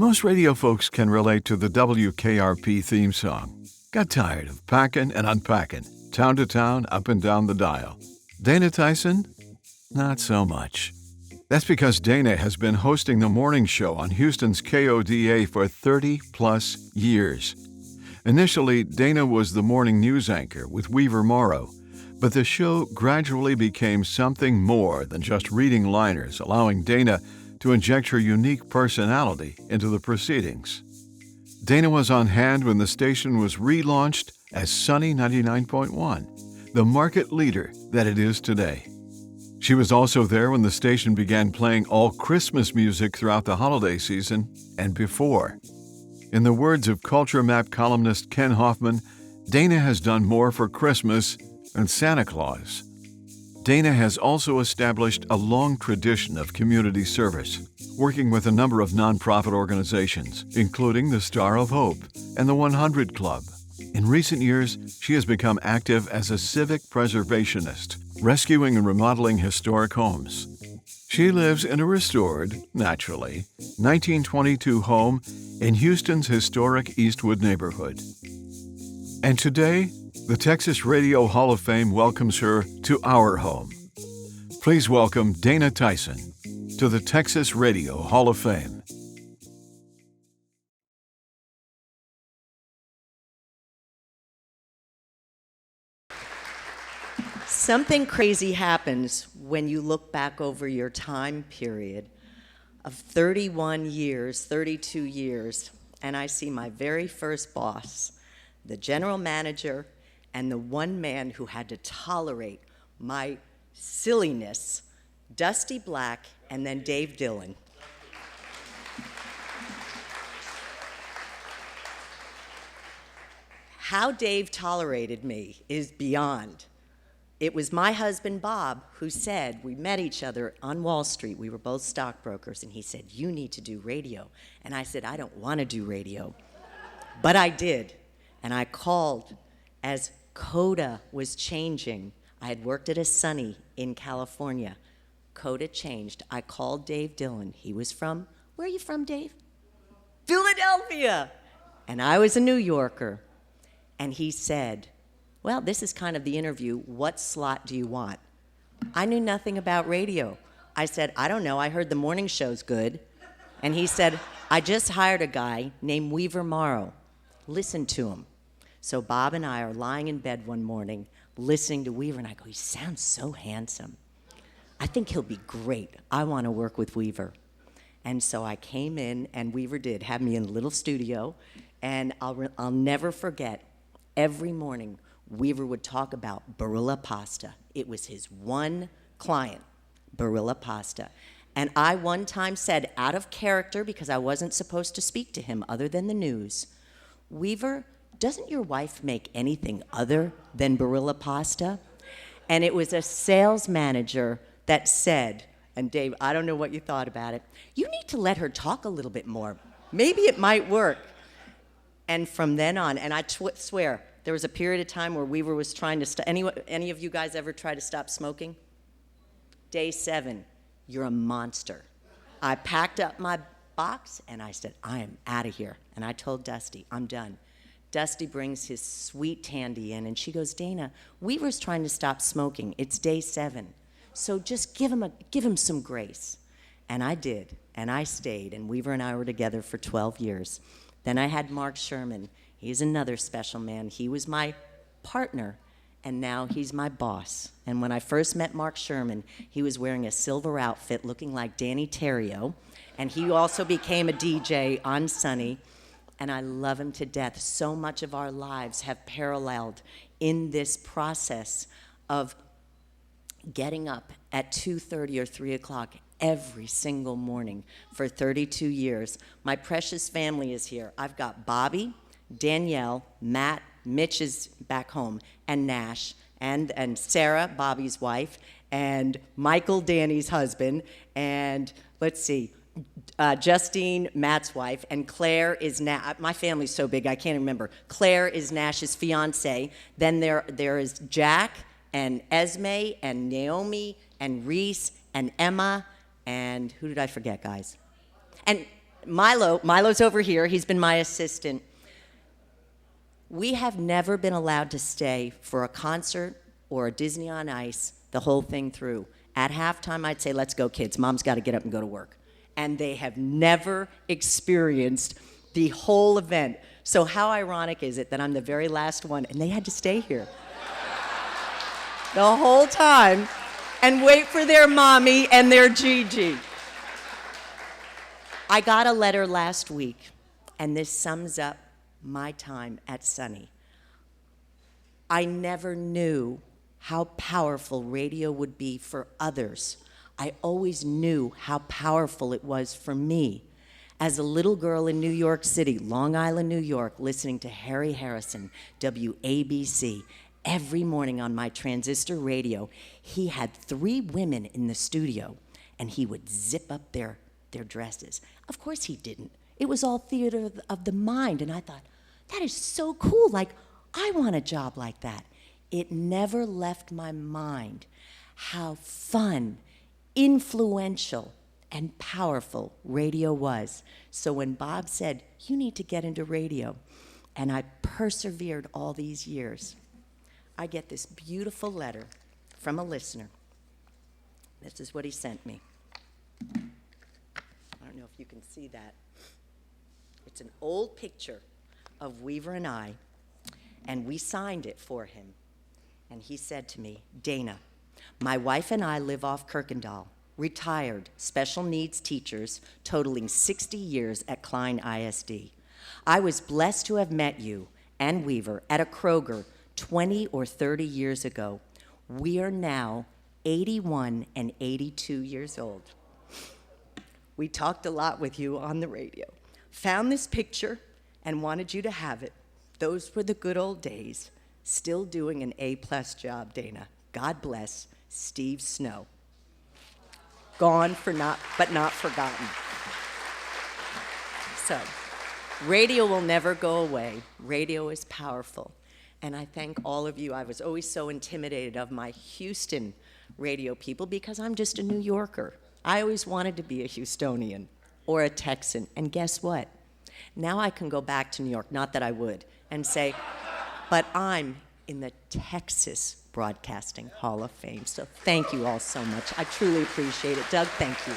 Most radio folks can relate to the WKRP theme song. Got tired of packing and unpacking, town to town, up and down the dial. Dana Tyson? Not so much. That's because Dana has been hosting the morning show on Houston's KODA for 30-plus years. Initially, Dana was the morning news anchor with Weaver Morrow, but the show gradually became something more than just reading liners, allowing Dana to inject her unique personality into the proceedings. Dana was on hand when the station was relaunched as Sunny 99.1, the market leader that it is today. She was also there when the station began playing all Christmas music throughout the holiday season and before. In the words of Culture Map columnist Ken Hoffman, Dana has done more for Christmas than Santa Claus. Dana has also established a long tradition of community service, working with a number of nonprofit organizations, including the Star of Hope and the 100 Club. In recent years, she has become active as a civic preservationist, rescuing and remodeling historic homes. She lives in a restored, naturally, 1922 home in Houston's historic Eastwood neighborhood. And today, the Texas Radio Hall of Fame welcomes her to our home. Please welcome Dana Tyson to the Texas Radio Hall of Fame. Something crazy happens when you look back over your time period of 31 years, 32 years, and I see my very first boss, the general manager, and the one man who had to tolerate my silliness, Dusty Black, and then Dave Dillon. How Dave tolerated me is beyond. It was my husband, Bob, who said, we met each other on Wall Street. We were both stockbrokers, and he said, you need to do radio. And I said, I don't want to do radio. But I did. And I called as Coda was changing. I had worked at a Sunny in California. Coda changed. I called Dave Dillon. He was from, where are you from, Dave? Philadelphia. And I was a New Yorker. And he said, well, this is kind of the interview. What slot do you want? I knew nothing about radio. I said, I don't know. I heard the morning show's good. And he said, I just hired a guy named Weaver Morrow. Listen to him. So Bob and I are lying in bed one morning listening to Weaver, and I go, he sounds so handsome. I think he'll be great. I want to work with Weaver. And so I came in, and Weaver did have me in a little studio, and I'll never forget, every morning, Weaver would talk about Barilla pasta. It was his one client, Barilla pasta. And I one time said, out of character, because I wasn't supposed to speak to him other than the news, Weaver, doesn't your wife make anything other than Barilla pasta? And it was a sales manager that said, and Dave, I don't know what you thought about it, you need to let her talk a little bit more. Maybe it might work. And from then on, and I swear, there was a period of time where Weaver was trying to stop. Any of you guys ever try to stop smoking? Day 7, you're a monster. I packed up my box and I said, I am out of here. And I told Dusty, I'm done. Dusty brings his sweet Tandy in and she goes, Dana, Weaver's trying to stop smoking. It's day 7. So just give him some grace. And I did, and I stayed, and Weaver and I were together for 12 years. Then I had Mark Sherman. He's another special man. He was my partner, and now he's my boss. And when I first met Mark Sherman, he was wearing a silver outfit looking like Danny Terrio, and he also became a DJ on Sunny, and I love him to death. So much of our lives have paralleled in this process of getting up at 2:30 or 3 o'clock every single morning for 32 years. My precious family is here. I've got Bobby, Danielle, Matt, Mitch is back home, and Nash, and Sarah, Bobby's wife, and Michael, Danny's husband, and let's see, Justine, Matt's wife, and Claire is my family's so big I can't remember. Claire is Nash's fiance. Then there is Jack and Esme and Naomi and Reese and Emma and who did I forget, guys? And Milo's over here. He's been my assistant. We have never been allowed to stay for a concert or a Disney on Ice the whole thing through. At halftime, I'd say, let's go, kids. Mom's got to get up and go to work. And they have never experienced the whole event. So how ironic is it that I'm the very last one, and they had to stay here the whole time and wait for their mommy and their Gigi. I got a letter last week, and this sums up my time at Sunny. I never knew how powerful radio would be for others. I always knew how powerful it was for me. As a little girl in New York City, Long Island, New York, listening to Harry Harrison, WABC, every morning on my transistor radio, he had 3 women in the studio, and he would zip up their dresses. Of course he didn't. It was all theater of the mind, and I thought, that is so cool. Like, I want a job like that. It never left my mind how fun, influential, and powerful radio was. So when Bob said, you need to get into radio, and I persevered all these years, I get this beautiful letter from a listener. This is what he sent me. I don't know if you can see that. It's an old picture of Weaver and I, and we signed it for him. And he said to me, Dana, my wife and I live off Kirkendall, retired special needs teachers totaling 60 years at Klein ISD. I was blessed to have met you and Weaver at a Kroger 20 or 30 years ago. We are now 81 and 82 years old. We talked a lot with you on the radio, found this picture and wanted you to have it. Those were the good old days. Still doing an A+ job, Dana. God bless, Steve Snow. Gone but not forgotten. So, radio will never go away. Radio is powerful. And I thank all of you. I was always so intimidated of my Houston radio people because I'm just a New Yorker. I always wanted to be a Houstonian or a Texan. And guess what? Now I can go back to New York, not that I would, and say, but I'm in the Texas Broadcasting Hall of Fame. So thank you all so much. I truly appreciate it. Doug, thank you.